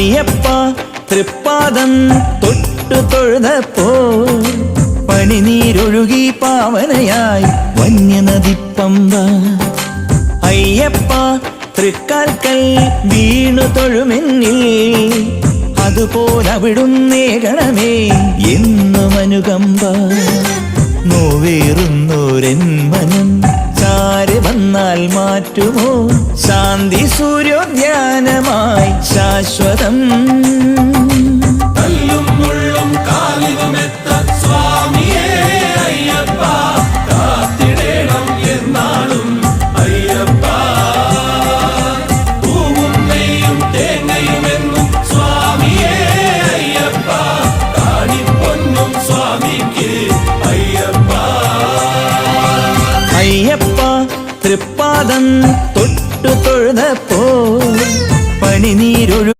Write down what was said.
അയ്യപ്പ തൃപ്പാദം തൊട്ടു തൊഴുതപ്പോ പനിനീരൊഴുകി പാവനയായി വന്യനദിപ്പമ്പ. അയ്യപ്പ തൃക്കാൽക്കൽ വീണു തൊഴുമെന്നിൽ അതുപോലവിടുന്നേകണമേ എന്നും അനുകമ്പ. നോവേറുന്നോരൻ മനം ചാരി വന്നാൽ മാറ്റുമോ ശാന്തി സൂര്യോദ്യാനമായി ശാശ്വതം. അയ്യപ്പ തൃപ്പാദം തൊട്ടു തൊഴുതപ്പോ പനിനീരൊഴു